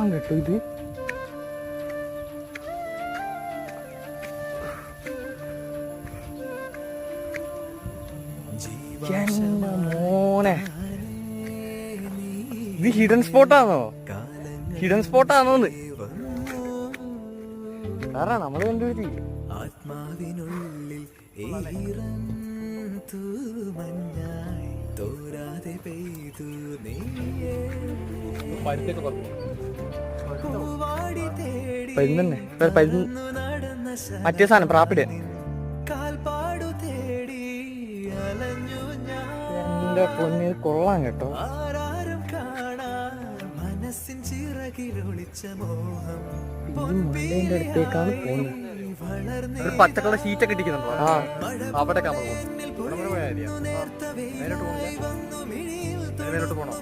കൊള്ളാം കേട്ടോ ഇത്. മോനെ ഇത് ഹിഡൻ സ്പോട്ടാണോ? ഹിഡൻ സ്പോട്ടാണോന്ന് സാറാ നമ്മള് കണ്ടുപിടിച്ചു. ആത്മാവിനുള്ളിൽ മറ്റേ സാധനം പ്രാപ്പിട് എന്റെ പൊന്ന് കൊള്ളാം കേട്ടോ. അടുത്തേക്കാണ് പോകുന്നത്. ഒരു പച്ച കളർ ഷീറ്റൊക്കെ ഇട്ടിക്കുന്നുണ്ടോ? ആ അവിടെ പോയാ മേലോട്ട് പോകണോ?